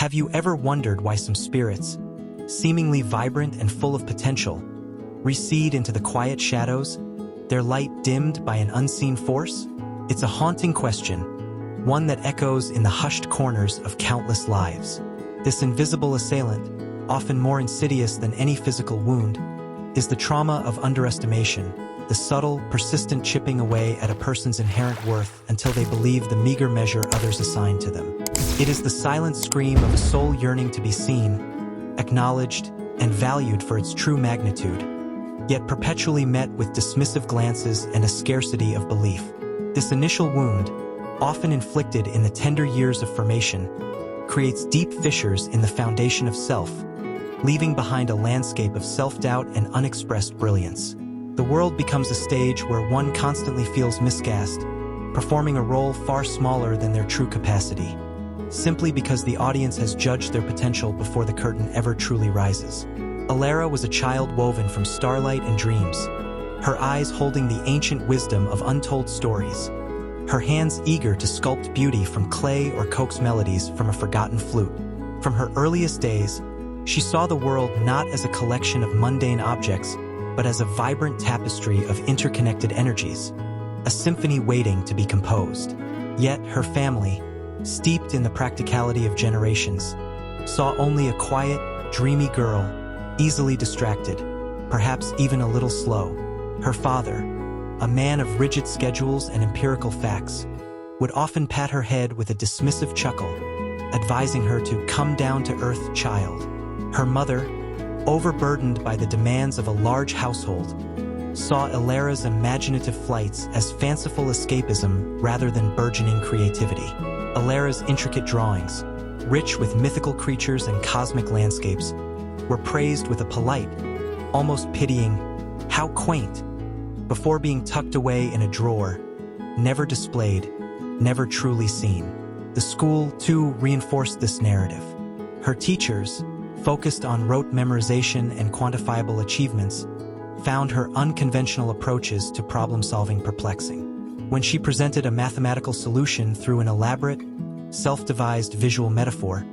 Have you ever wondered why some spirits, seemingly vibrant and full of potential, recede into the quiet shadows, their light dimmed by an unseen force? It's a haunting question, one that echoes in the hushed corners of countless lives. This invisible assailant, often more insidious than any physical wound, is the trauma of underestimation, the subtle, persistent chipping away at a person's inherent worth until they believe the meager measure others assign to them. It is the silent scream of a soul yearning to be seen, acknowledged, and valued for its true magnitude, yet perpetually met with dismissive glances and a scarcity of belief. This initial wound, often inflicted in the tender years of formation, creates deep fissures in the foundation of self, leaving behind a landscape of self-doubt and unexpressed brilliance. The world becomes a stage where one constantly feels miscast, performing a role far smaller than their true capacity, simply because the audience has judged their potential before the curtain ever truly rises. Alara was a child woven from starlight and dreams, her eyes holding the ancient wisdom of untold stories, her hands eager to sculpt beauty from clay or coax melodies from a forgotten flute. From her earliest days, she saw the world not as a collection of mundane objects, but as a vibrant tapestry of interconnected energies, a symphony waiting to be composed. Yet her family, steeped in the practicality of generations, saw only a quiet, dreamy girl, easily distracted, perhaps even a little slow. Her father, a man of rigid schedules and empirical facts, would often pat her head with a dismissive chuckle, advising her to come down to earth, child. Her mother, overburdened by the demands of a large household, saw Alara's imaginative flights as fanciful escapism rather than burgeoning creativity. Alara's intricate drawings, rich with mythical creatures and cosmic landscapes, were praised with a polite, almost pitying, "How quaint," before being tucked away in a drawer, never displayed, never truly seen. The school, too, reinforced this narrative. Her teachers, focused on rote memorization and quantifiable achievements, found her unconventional approaches to problem-solving perplexing. When she presented a mathematical solution through an elaborate, self-devised visual metaphor,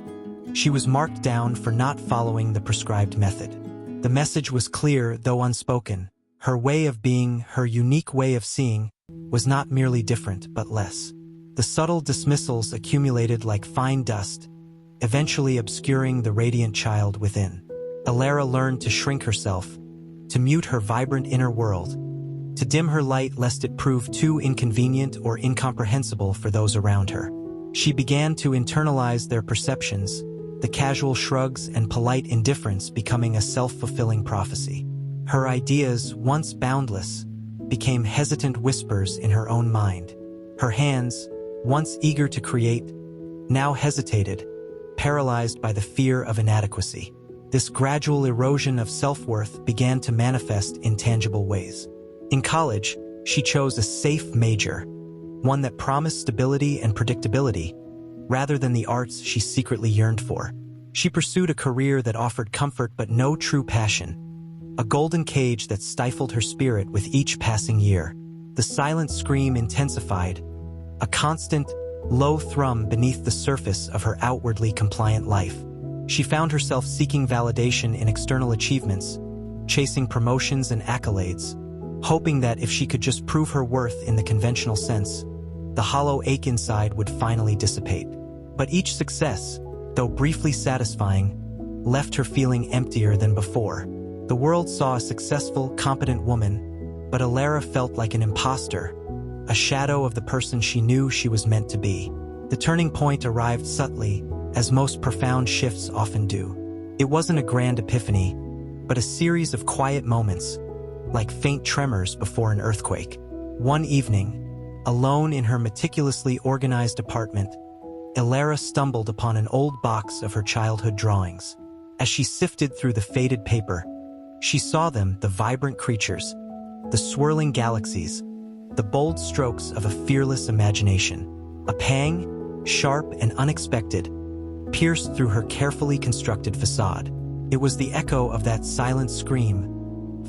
she was marked down for not following the prescribed method. The message was clear, though unspoken. Her way of being, her unique way of seeing, was not merely different, but less. The subtle dismissals accumulated like fine dust, eventually obscuring the radiant child within. Alara learned to shrink herself, to mute her vibrant inner world, to dim her light lest it prove too inconvenient or incomprehensible for those around her. She began to internalize their perceptions, the casual shrugs and polite indifference becoming a self-fulfilling prophecy. Her ideas, once boundless, became hesitant whispers in her own mind. Her hands, once eager to create, now hesitated, paralyzed by the fear of inadequacy. This gradual erosion of self-worth began to manifest in tangible ways. In college, she chose a safe major, one that promised stability and predictability, rather than the arts she secretly yearned for. She pursued a career that offered comfort but no true passion, a golden cage that stifled her spirit with each passing year. The silent scream intensified, a constant, low thrum beneath the surface of her outwardly compliant life. She found herself seeking validation in external achievements, chasing promotions and accolades, hoping that if she could just prove her worth in the conventional sense, the hollow ache inside would finally dissipate. But each success, though briefly satisfying, left her feeling emptier than before. The world saw a successful, competent woman, but Alara felt like an imposter, a shadow of the person she knew she was meant to be. The turning point arrived subtly, as most profound shifts often do. It wasn't a grand epiphany, but a series of quiet moments, like faint tremors before an earthquake. One evening, alone in her meticulously organized apartment, Alara stumbled upon an old box of her childhood drawings. As she sifted through the faded paper, she saw them, the vibrant creatures, the swirling galaxies, the bold strokes of a fearless imagination. A pang, sharp and unexpected, pierced through her carefully constructed facade. It was the echo of that silent scream,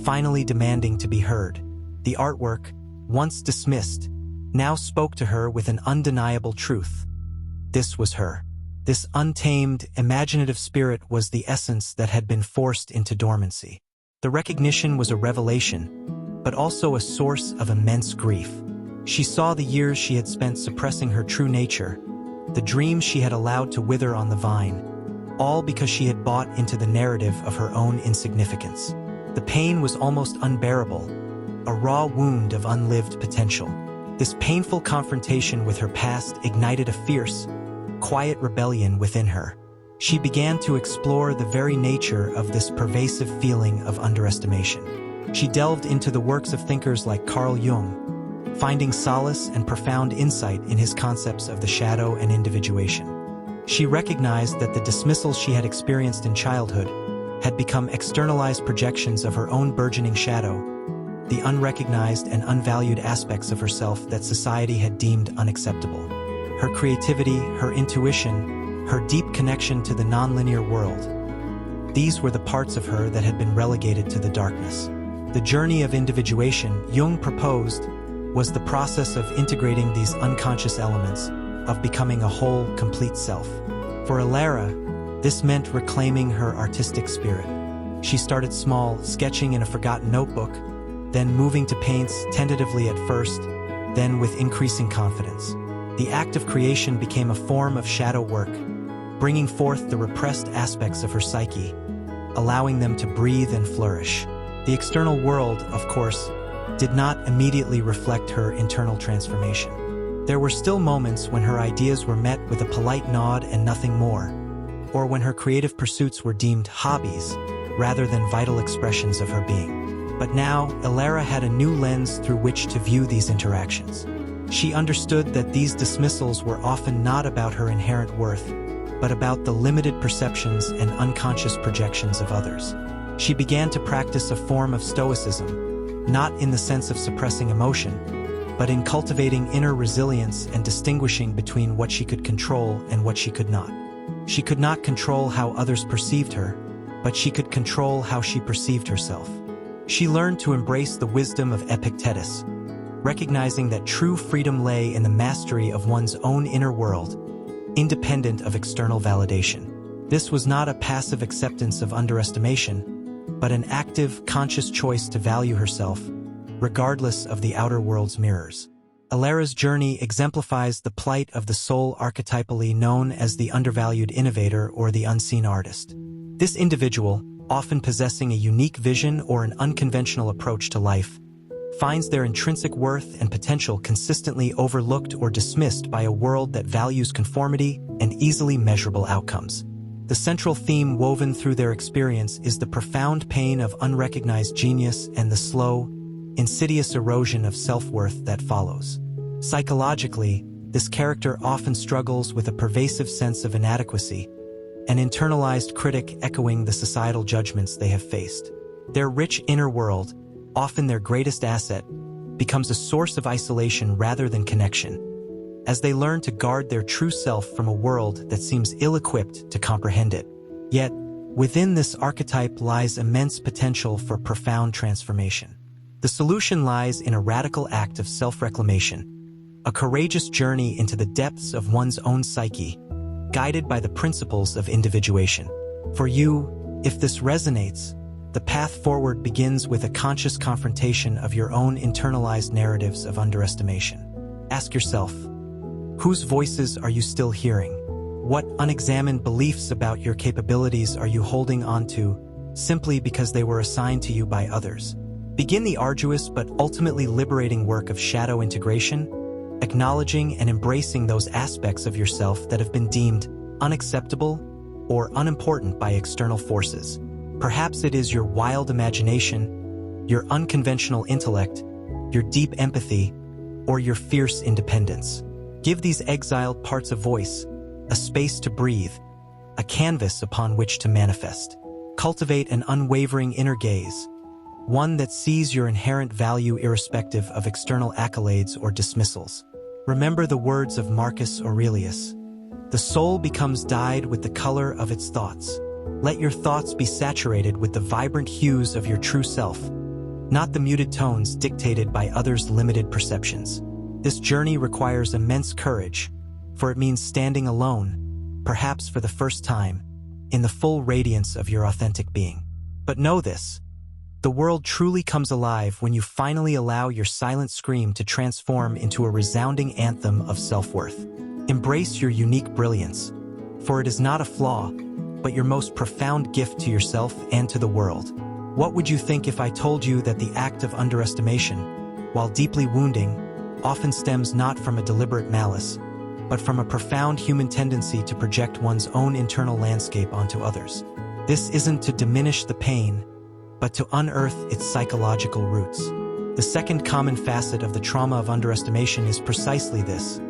finally demanding to be heard. The artwork, once dismissed, now spoke to her with an undeniable truth. This was her. This untamed, imaginative spirit was the essence that had been forced into dormancy. The recognition was a revelation, but also a source of immense grief. She saw the years she had spent suppressing her true nature, the dreams she had allowed to wither on the vine, all because she had bought into the narrative of her own insignificance. The pain was almost unbearable, a raw wound of unlived potential. This painful confrontation with her past ignited a fierce, quiet rebellion within her. She began to explore the very nature of this pervasive feeling of underestimation. She delved into the works of thinkers like Carl Jung, finding solace and profound insight in his concepts of the shadow and individuation. She recognized that the dismissal she had experienced in childhood had become externalized projections of her own burgeoning shadow, the unrecognized and unvalued aspects of herself that society had deemed unacceptable. Her creativity, her intuition, her deep connection to the nonlinear world. These were the parts of her that had been relegated to the darkness. The journey of individuation, Jung proposed, was the process of integrating these unconscious elements, of becoming a whole, complete self. For Alara, this meant reclaiming her artistic spirit. She started small, sketching in a forgotten notebook, then moving to paints tentatively at first, then with increasing confidence. The act of creation became a form of shadow work, bringing forth the repressed aspects of her psyche, allowing them to breathe and flourish. The external world, of course, did not immediately reflect her internal transformation. There were still moments when her ideas were met with a polite nod and nothing more, or when her creative pursuits were deemed hobbies rather than vital expressions of her being. But now, Alara had a new lens through which to view these interactions. She understood that these dismissals were often not about her inherent worth, but about the limited perceptions and unconscious projections of others. She began to practice a form of stoicism, not in the sense of suppressing emotion, but in cultivating inner resilience and distinguishing between what she could control and what she could not. She could not control how others perceived her, but she could control how she perceived herself. She learned to embrace the wisdom of Epictetus, recognizing that true freedom lay in the mastery of one's own inner world, independent of external validation. This was not a passive acceptance of underestimation, but an active, conscious choice to value herself, regardless of the outer world's mirrors. Alara's journey exemplifies the plight of the soul archetypally known as the undervalued innovator or the unseen artist. This individual, often possessing a unique vision or an unconventional approach to life, finds their intrinsic worth and potential consistently overlooked or dismissed by a world that values conformity and easily measurable outcomes. The central theme woven through their experience is the profound pain of unrecognized genius and the slow, insidious erosion of self-worth that follows. Psychologically, this character often struggles with a pervasive sense of inadequacy, an internalized critic echoing the societal judgments they have faced. Their rich inner world, often their greatest asset, becomes a source of isolation rather than connection, as they learn to guard their true self from a world that seems ill-equipped to comprehend it. Yet, within this archetype lies immense potential for profound transformation. The solution lies in a radical act of self-reclamation, a courageous journey into the depths of one's own psyche, guided by the principles of individuation. For you, if this resonates, the path forward begins with a conscious confrontation of your own internalized narratives of underestimation. Ask yourself, whose voices are you still hearing? What unexamined beliefs about your capabilities are you holding on to simply because they were assigned to you by others? Begin the arduous but ultimately liberating work of shadow integration, acknowledging and embracing those aspects of yourself that have been deemed unacceptable or unimportant by external forces. Perhaps it is your wild imagination, your unconventional intellect, your deep empathy, or your fierce independence. Give these exiled parts a voice, a space to breathe, a canvas upon which to manifest. Cultivate an unwavering inner gaze, one that sees your inherent value irrespective of external accolades or dismissals. Remember the words of Marcus Aurelius: "The soul becomes dyed with the color of its thoughts." Let your thoughts be saturated with the vibrant hues of your true self, not the muted tones dictated by others' limited perceptions. This journey requires immense courage, for it means standing alone, perhaps for the first time, in the full radiance of your authentic being. But know this: the world truly comes alive when you finally allow your silent scream to transform into a resounding anthem of self-worth. Embrace your unique brilliance, for it is not a flaw, but your most profound gift to yourself and to the world. What would you think if I told you that the act of underestimation, while deeply wounding, often stems not from a deliberate malice, but from a profound human tendency to project one's own internal landscape onto others? This isn't to diminish the pain, but to unearth its psychological roots. The second common facet of the trauma of underestimation is precisely this: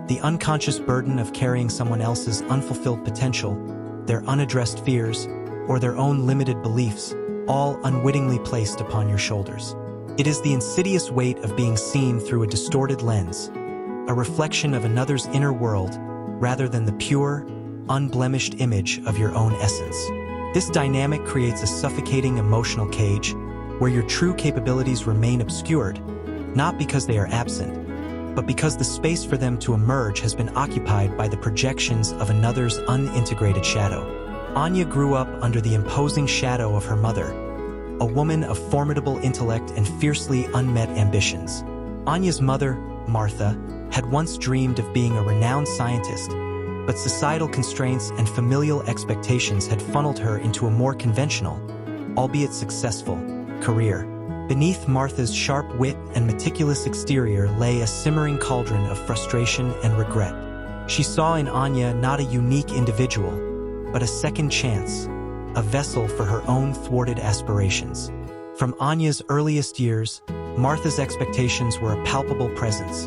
the unconscious burden of carrying someone else's unfulfilled potential, their unaddressed fears, or their own limited beliefs, all unwittingly placed upon your shoulders. It is the insidious weight of being seen through a distorted lens, a reflection of another's inner world, rather than the pure, unblemished image of your own essence. This dynamic creates a suffocating emotional cage, where your true capabilities remain obscured, not because they are absent, but because the space for them to emerge has been occupied by the projections of another's unintegrated shadow. Anya grew up under the imposing shadow of her mother, a woman of formidable intellect and fiercely unmet ambitions. Anya's mother, Martha, had once dreamed of being a renowned scientist, but societal constraints and familial expectations had funneled her into a more conventional, albeit successful, career. Beneath Martha's sharp wit and meticulous exterior lay a simmering cauldron of frustration and regret. She saw in Anya not a unique individual, but a second chance, a vessel for her own thwarted aspirations. From Anya's earliest years, Martha's expectations were a palpable presence,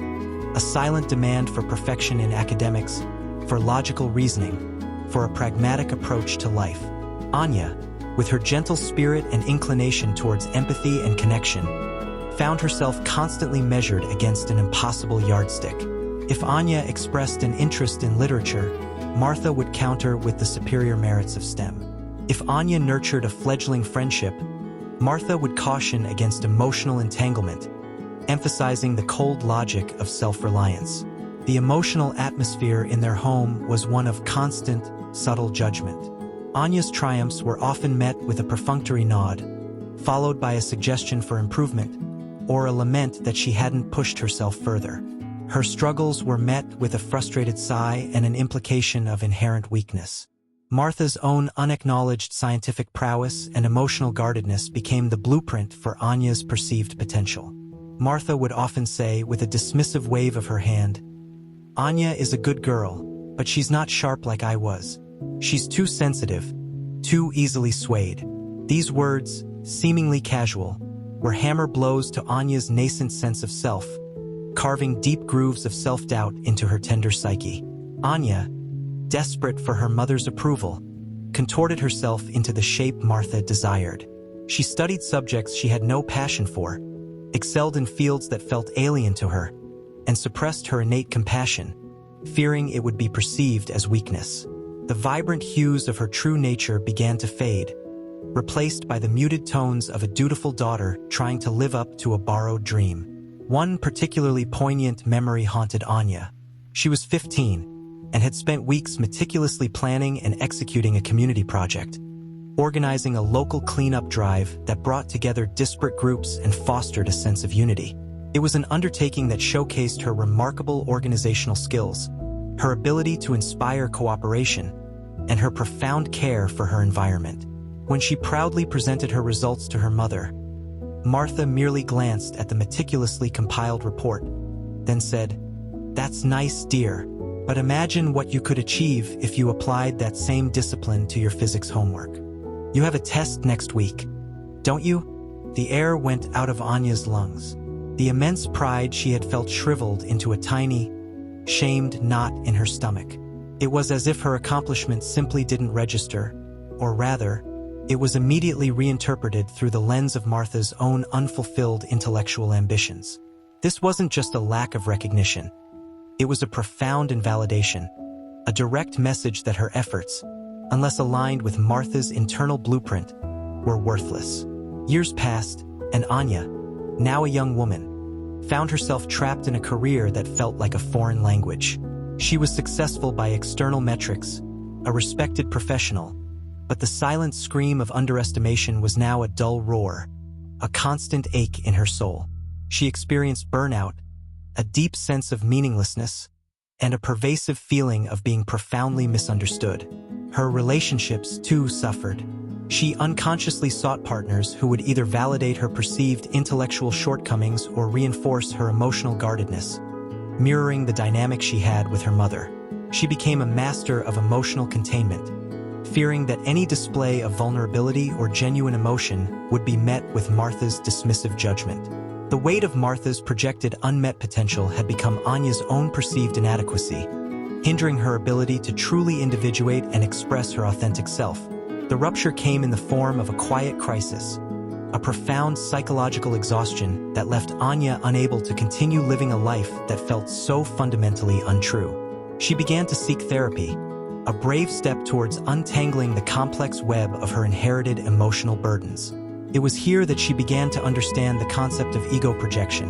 a silent demand for perfection in academics, for logical reasoning, for a pragmatic approach to life. Anya, with her gentle spirit and inclination towards empathy and connection, found herself constantly measured against an impossible yardstick. If Anya expressed an interest in literature, Martha would counter with the superior merits of STEM. If Anya nurtured a fledgling friendship, Martha would caution against emotional entanglement, emphasizing the cold logic of self-reliance. The emotional atmosphere in their home was one of constant, subtle judgment. Anya's triumphs were often met with a perfunctory nod, followed by a suggestion for improvement, or a lament that she hadn't pushed herself further. Her struggles were met with a frustrated sigh and an implication of inherent weakness. Martha's own unacknowledged scientific prowess and emotional guardedness became the blueprint for Anya's perceived potential. Martha would often say, with a dismissive wave of her hand, "Anya is a good girl, but she's not sharp like I was. She's too sensitive, too easily swayed." These words, seemingly casual, were hammer blows to Anya's nascent sense of self, carving deep grooves of self-doubt into her tender psyche. Anya, desperate for her mother's approval, contorted herself into the shape Martha desired. She studied subjects she had no passion for, excelled in fields that felt alien to her, and suppressed her innate compassion, fearing it would be perceived as weakness. The vibrant hues of her true nature began to fade, replaced by the muted tones of a dutiful daughter trying to live up to a borrowed dream. One particularly poignant memory haunted Anya. She was 15 and had spent weeks meticulously planning and executing a community project, organizing a local cleanup drive that brought together disparate groups and fostered a sense of unity. It was an undertaking that showcased her remarkable organizational skills, her ability to inspire cooperation, and her profound care for her environment. When she proudly presented her results to her mother, Martha merely glanced at the meticulously compiled report, then said, "That's nice, dear, but imagine what you could achieve if you applied that same discipline to your physics homework. You have a test next week, don't you?" The air went out of Anya's lungs. The immense pride she had felt shriveled into a tiny, shamed knot in her stomach. It was as if her accomplishment simply didn't register, or rather, it was immediately reinterpreted through the lens of Martha's own unfulfilled intellectual ambitions. This wasn't just a lack of recognition. It was a profound invalidation, a direct message that her efforts, unless aligned with Martha's internal blueprint, were worthless. Years passed, and Anya, now a young woman, found herself trapped in a career that felt like a foreign language. She was successful by external metrics, a respected professional, but the silent scream of underestimation was now a dull roar, a constant ache in her soul. She experienced burnout, a deep sense of meaninglessness, and a pervasive feeling of being profoundly misunderstood. Her relationships, too, suffered. She unconsciously sought partners who would either validate her perceived intellectual shortcomings or reinforce her emotional guardedness, mirroring the dynamic she had with her mother. She became a master of emotional containment, fearing that any display of vulnerability or genuine emotion would be met with Martha's dismissive judgment. The weight of Martha's projected unmet potential had become Anya's own perceived inadequacy, hindering her ability to truly individuate and express her authentic self. The rupture came in the form of a quiet crisis, a profound psychological exhaustion that left Anya unable to continue living a life that felt so fundamentally untrue. She began to seek therapy, a brave step towards untangling the complex web of her inherited emotional burdens. It was here that she began to understand the concept of ego projection,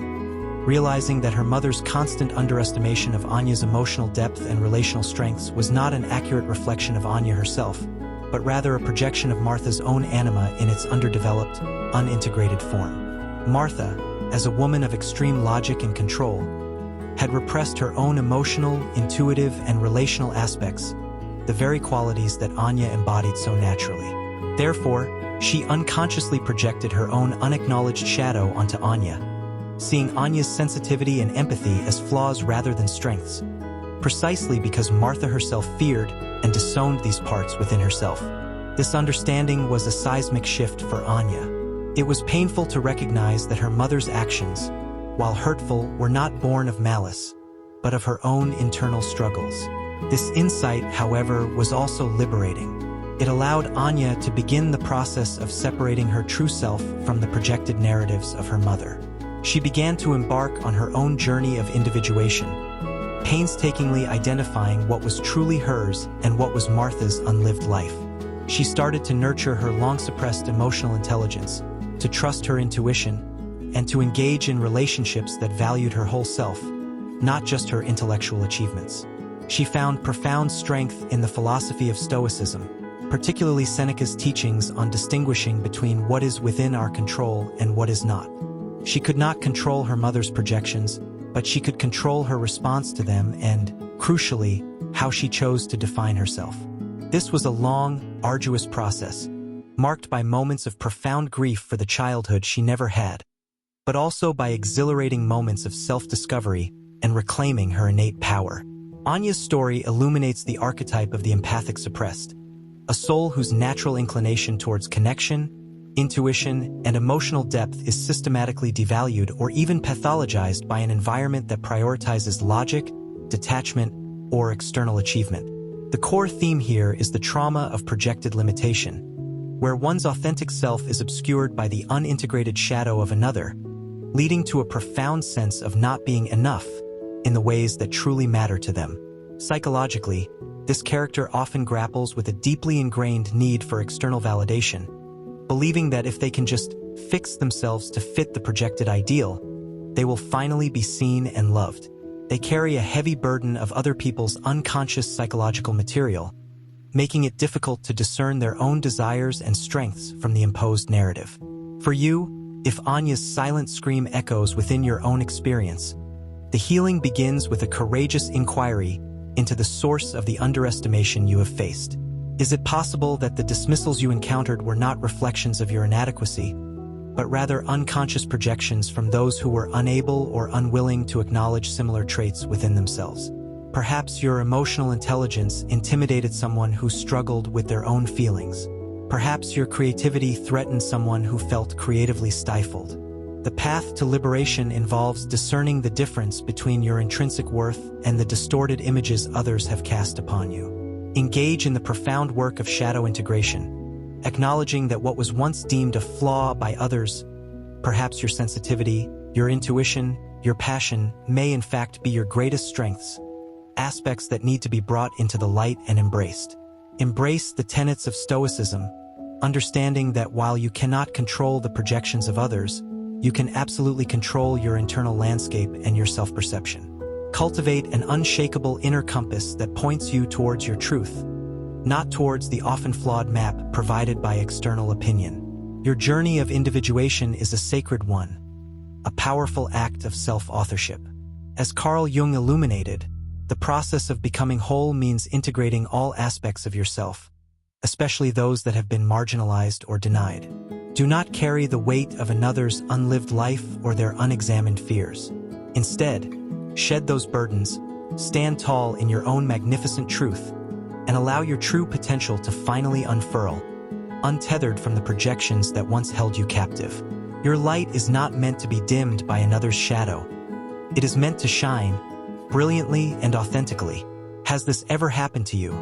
realizing that her mother's constant underestimation of Anya's emotional depth and relational strengths was not an accurate reflection of Anya herself, but rather a projection of Martha's own anima in its underdeveloped, unintegrated form. Martha, as a woman of extreme logic and control, had repressed her own emotional, intuitive, and relational aspects, the very qualities that Anya embodied so naturally. Therefore, she unconsciously projected her own unacknowledged shadow onto Anya, seeing Anya's sensitivity and empathy as flaws rather than strengths, precisely because Martha herself feared and disowned these parts within herself. This understanding was a seismic shift for Anya. It was painful to recognize that her mother's actions, while hurtful, were not born of malice, but of her own internal struggles. This insight, however, was also liberating. It allowed Anya to begin the process of separating her true self from the projected narratives of her mother. She began to embark on her own journey of individuation, painstakingly identifying what was truly hers and what was Martha's unlived life. She started to nurture her long-suppressed emotional intelligence, to trust her intuition, and to engage in relationships that valued her whole self, not just her intellectual achievements. She found profound strength in the philosophy of Stoicism, particularly Seneca's teachings on distinguishing between what is within our control and what is not. She could not control her mother's projections, but she could control her response to them and, crucially, how she chose to define herself. This was a long, arduous process, marked by moments of profound grief for the childhood she never had, but also by exhilarating moments of self-discovery and reclaiming her innate power. Anya's story illuminates the archetype of the empathic suppressed, a soul whose natural inclination towards connection, intuition, and emotional depth is systematically devalued or even pathologized by an environment that prioritizes logic, detachment, or external achievement. The core theme here is the trauma of projected limitation, where one's authentic self is obscured by the unintegrated shadow of another, leading to a profound sense of not being enough in the ways that truly matter to them. Psychologically, this character often grapples with a deeply ingrained need for external validation, believing that if they can just fix themselves to fit the projected ideal, they will finally be seen and loved. They carry a heavy burden of other people's unconscious psychological material, making it difficult to discern their own desires and strengths from the imposed narrative. For you, if Anya's silent scream echoes within your own experience, the healing begins with a courageous inquiry into the source of the underestimation you have faced. Is it possible that the dismissals you encountered were not reflections of your inadequacy, but rather unconscious projections from those who were unable or unwilling to acknowledge similar traits within themselves? Perhaps your emotional intelligence intimidated someone who struggled with their own feelings. Perhaps your creativity threatened someone who felt creatively stifled. The path to liberation involves discerning the difference between your intrinsic worth and the distorted images others have cast upon you. Engage in the profound work of shadow integration, acknowledging that what was once deemed a flaw by others, perhaps your sensitivity, your intuition, your passion, may in fact be your greatest strengths, aspects that need to be brought into the light and embraced. Embrace the tenets of Stoicism, understanding that while you cannot control the projections of others, you can absolutely control your internal landscape and your self-perception. Cultivate an unshakable inner compass that points you towards your truth, not towards the often flawed map provided by external opinion. Your journey of individuation is a sacred one, a powerful act of self-authorship. As Carl Jung illuminated, the process of becoming whole means integrating all aspects of yourself, especially those that have been marginalized or denied. Do not carry the weight of another's unlived life or their unexamined fears. Instead, shed those burdens, stand tall in your own magnificent truth, and allow your true potential to finally unfurl, untethered from the projections that once held you captive. Your light is not meant to be dimmed by another's shadow. It is meant to shine, brilliantly and authentically. Has this ever happened to you?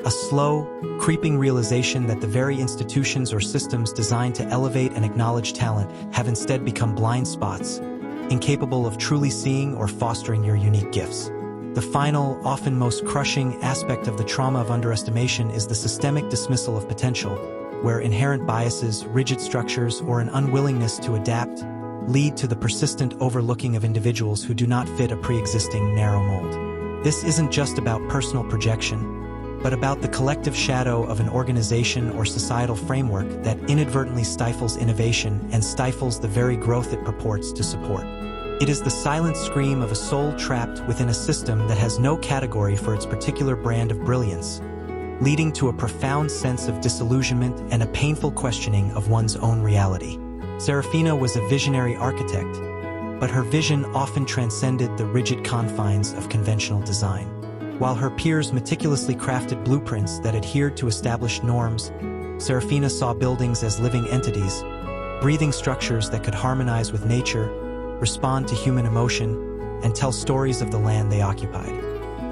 A slow, creeping realization that the very institutions or systems designed to elevate and acknowledge talent have instead become blind spots, incapable of truly seeing or fostering your unique gifts. The final, often most crushing aspect of the trauma of underestimation is the systemic dismissal of potential, where inherent biases, rigid structures, or an unwillingness to adapt lead to the persistent overlooking of individuals who do not fit a pre-existing narrow mold. This isn't just about personal projection, but about the collective shadow of an organization or societal framework that inadvertently stifles innovation and stifles the very growth it purports to support. It is the silent scream of a soul trapped within a system that has no category for its particular brand of brilliance, leading to a profound sense of disillusionment and a painful questioning of one's own reality. Serafina was a visionary architect, but her vision often transcended the rigid confines of conventional design. While her peers meticulously crafted blueprints that adhered to established norms, Serafina saw buildings as living entities, breathing structures that could harmonize with nature, respond to human emotion, and tell stories of the land they occupied.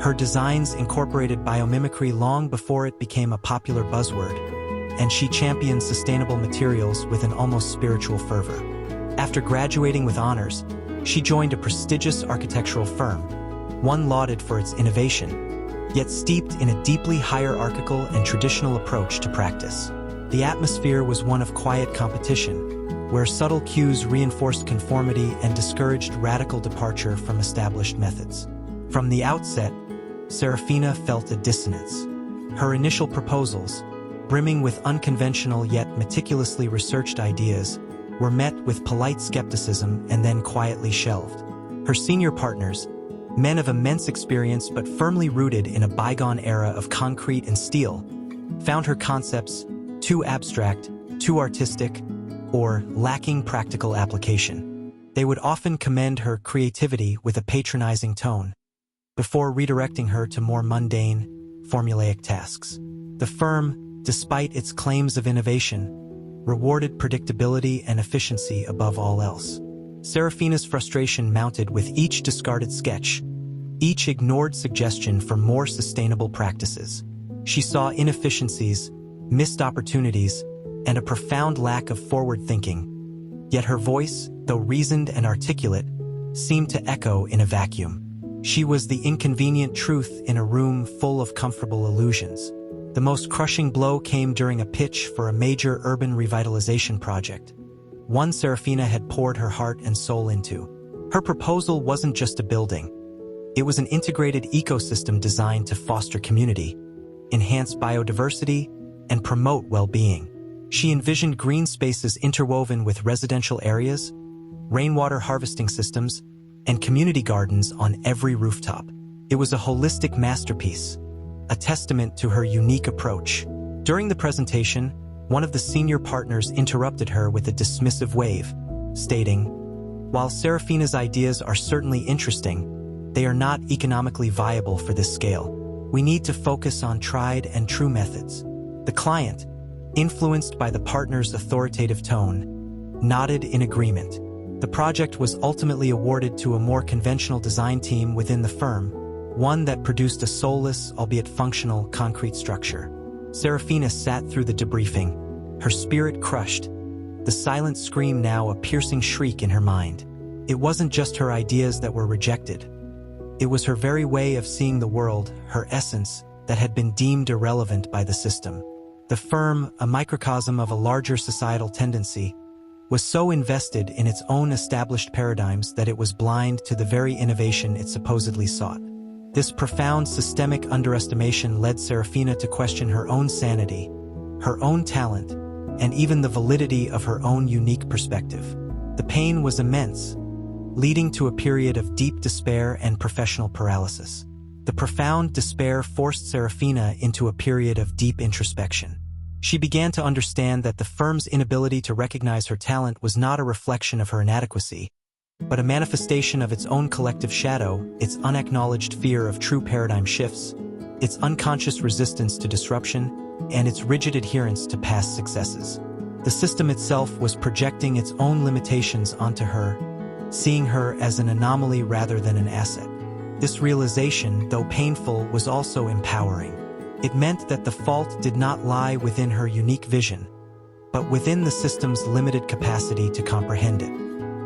Her designs incorporated biomimicry long before it became a popular buzzword, and she championed sustainable materials with an almost spiritual fervor. After graduating with honors, she joined a prestigious architectural firm, one lauded for its innovation, yet steeped in a deeply hierarchical and traditional approach to practice. The atmosphere was one of quiet competition, where subtle cues reinforced conformity and discouraged radical departure from established methods. From the outset, Serafina felt a dissonance. Her initial proposals, brimming with unconventional yet meticulously researched ideas, were met with polite skepticism and then quietly shelved. Her senior partners, men of immense experience but firmly rooted in a bygone era of concrete and steel, found her concepts too abstract, too artistic, or lacking practical application. They would often commend her creativity with a patronizing tone, before redirecting her to more mundane, formulaic tasks. The firm, despite its claims of innovation, rewarded predictability and efficiency above all else. Serafina's frustration mounted with each discarded sketch, each ignored suggestion for more sustainable practices. She saw inefficiencies, missed opportunities, and a profound lack of forward thinking. Yet her voice, though reasoned and articulate, seemed to echo in a vacuum. She was the inconvenient truth in a room full of comfortable illusions. The most crushing blow came during a pitch for a major urban revitalization project, one Serafina had poured her heart and soul into. Her proposal wasn't just a building. It was an integrated ecosystem designed to foster community, enhance biodiversity, and promote well-being. She envisioned green spaces interwoven with residential areas, rainwater harvesting systems, and community gardens on every rooftop. It was a holistic masterpiece, a testament to her unique approach. During the presentation, one of the senior partners interrupted her with a dismissive wave, stating, "While Serafina's ideas are certainly interesting, they are not economically viable for this scale. We need to focus on tried and true methods." The client, influenced by the partner's authoritative tone, nodded in agreement. The project was ultimately awarded to a more conventional design team within the firm, one that produced a soulless, albeit functional, concrete structure. Serafina sat through the debriefing, her spirit crushed, the silent scream now a piercing shriek in her mind. It wasn't just her ideas that were rejected. It was her very way of seeing the world, her essence, that had been deemed irrelevant by the system. The firm, a microcosm of a larger societal tendency, was so invested in its own established paradigms that it was blind to the very innovation it supposedly sought. This profound systemic underestimation led Serafina to question her own sanity, her own talent, and even the validity of her own unique perspective. The pain was immense, leading to a period of deep despair and professional paralysis. The profound despair forced Serafina into a period of deep introspection. She began to understand that the firm's inability to recognize her talent was not a reflection of her inadequacy, but a manifestation of its own collective shadow, its unacknowledged fear of true paradigm shifts, its unconscious resistance to disruption, and its rigid adherence to past successes. The system itself was projecting its own limitations onto her, seeing her as an anomaly rather than an asset. This realization, though painful, was also empowering. It meant that the fault did not lie within her unique vision, but within the system's limited capacity to comprehend it.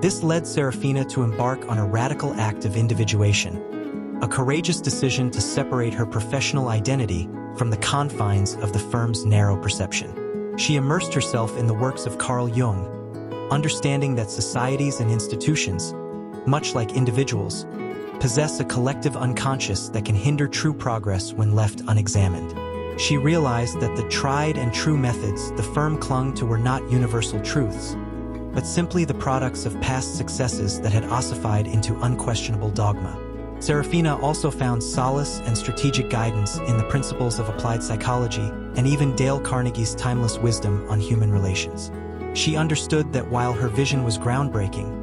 This led Serafina to embark on a radical act of individuation, a courageous decision to separate her professional identity from the confines of the firm's narrow perception. She immersed herself in the works of Carl Jung, understanding that societies and institutions, much like individuals, possess a collective unconscious that can hinder true progress when left unexamined. She realized that the tried and true methods the firm clung to were not universal truths, but simply the products of past successes that had ossified into unquestionable dogma. Serafina also found solace and strategic guidance in the principles of applied psychology and even Dale Carnegie's timeless wisdom on human relations. She understood that while her vision was groundbreaking,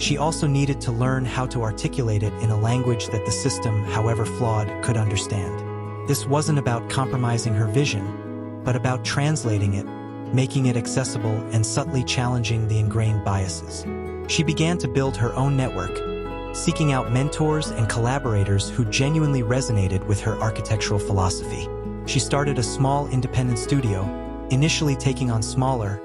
she also needed to learn how to articulate it in a language that the system, however flawed, could understand. This wasn't about compromising her vision, but about translating it, making it accessible, and subtly challenging the ingrained biases. She began to build her own network, seeking out mentors and collaborators who genuinely resonated with her architectural philosophy. She started a small independent studio, initially taking on smaller,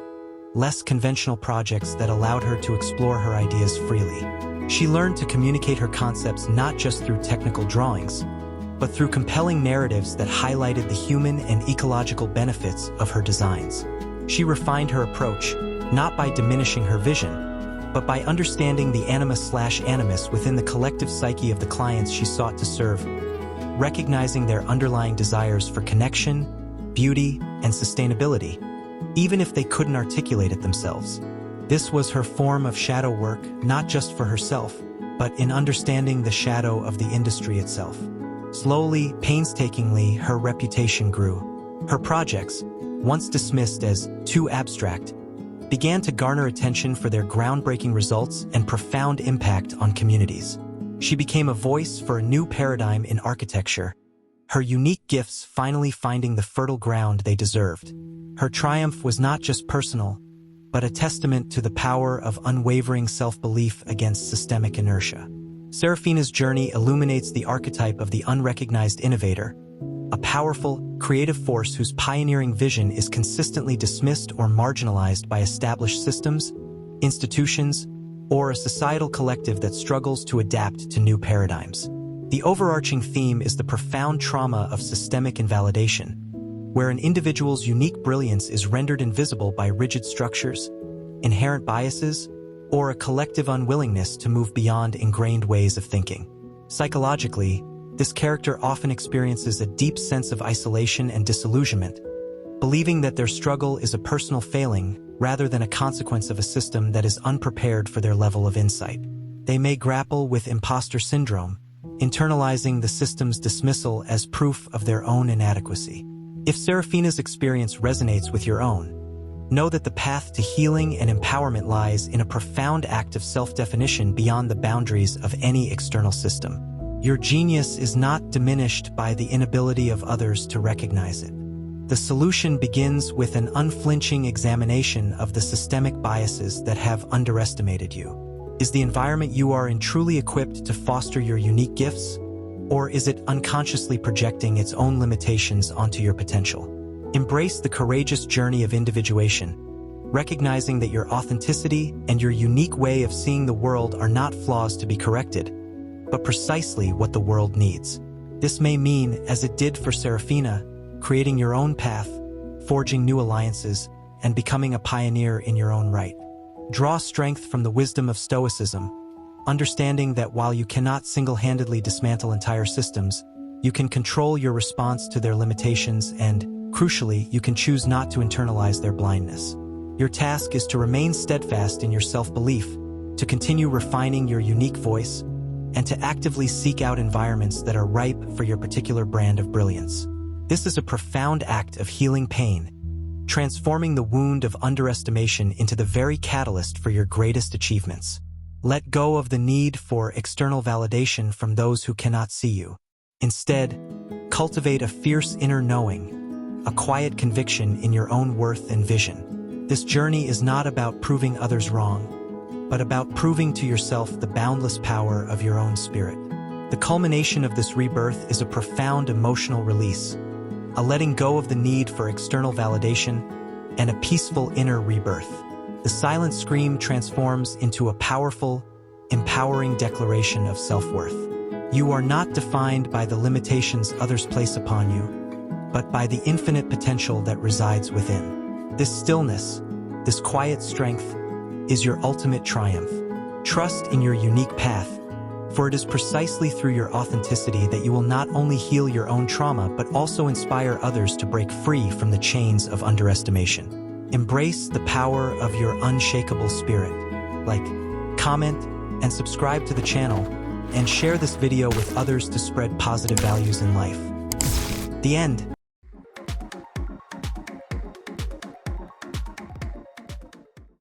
less conventional projects that allowed her to explore her ideas freely. She learned to communicate her concepts not just through technical drawings, but through compelling narratives that highlighted the human and ecological benefits of her designs. She refined her approach, not by diminishing her vision, but by understanding the animus within the collective psyche of the clients she sought to serve, recognizing their underlying desires for connection, beauty, and sustainability, even if they couldn't articulate it themselves. This was her form of shadow work, not just for herself, but in understanding the shadow of the industry itself. Slowly, painstakingly, her reputation grew. Her projects, once dismissed as too abstract, began to garner attention for their groundbreaking results and profound impact on communities. She became a voice for a new paradigm in architecture, her unique gifts finally finding the fertile ground they deserved. Her triumph was not just personal, but a testament to the power of unwavering self-belief against systemic inertia. Serafina's journey illuminates the archetype of the unrecognized innovator, a powerful, creative force whose pioneering vision is consistently dismissed or marginalized by established systems, institutions, or a societal collective that struggles to adapt to new paradigms. The overarching theme is the profound trauma of systemic invalidation, where an individual's unique brilliance is rendered invisible by rigid structures, inherent biases, or a collective unwillingness to move beyond ingrained ways of thinking. Psychologically, this character often experiences a deep sense of isolation and disillusionment, believing that their struggle is a personal failing rather than a consequence of a system that is unprepared for their level of insight. They may grapple with imposter syndrome, internalizing the system's dismissal as proof of their own inadequacy. If Serafina's experience resonates with your own, know that the path to healing and empowerment lies in a profound act of self-definition beyond the boundaries of any external system. Your genius is not diminished by the inability of others to recognize it. The solution begins with an unflinching examination of the systemic biases that have underestimated you. Is the environment you are in truly equipped to foster your unique gifts? Or is it unconsciously projecting its own limitations onto your potential? Embrace the courageous journey of individuation, recognizing that your authenticity and your unique way of seeing the world are not flaws to be corrected, but precisely what the world needs. This may mean, as it did for Serafina, creating your own path, forging new alliances, and becoming a pioneer in your own right. Draw strength from the wisdom of Stoicism, understanding that while you cannot single-handedly dismantle entire systems, you can control your response to their limitations and, crucially, you can choose not to internalize their blindness. Your task is to remain steadfast in your self-belief, to continue refining your unique voice, and to actively seek out environments that are ripe for your particular brand of brilliance. This is a profound act of healing pain, transforming the wound of underestimation into the very catalyst for your greatest achievements. Let go of the need for external validation from those who cannot see you. Instead, cultivate a fierce inner knowing, a quiet conviction in your own worth and vision. This journey is not about proving others wrong, but about proving to yourself the boundless power of your own spirit. The culmination of this rebirth is a profound emotional release, a letting go of the need for external validation, and a peaceful inner rebirth. The silent scream transforms into a powerful, empowering declaration of self-worth. You are not defined by the limitations others place upon you, but by the infinite potential that resides within. This stillness, this quiet strength, is your ultimate triumph. Trust in your unique path, for it is precisely through your authenticity that you will not only heal your own trauma but also inspire others to break free from the chains of underestimation. Embrace the power of your unshakable spirit. Like, comment, and subscribe to the channel, and share this video with others to spread positive values in life. The end.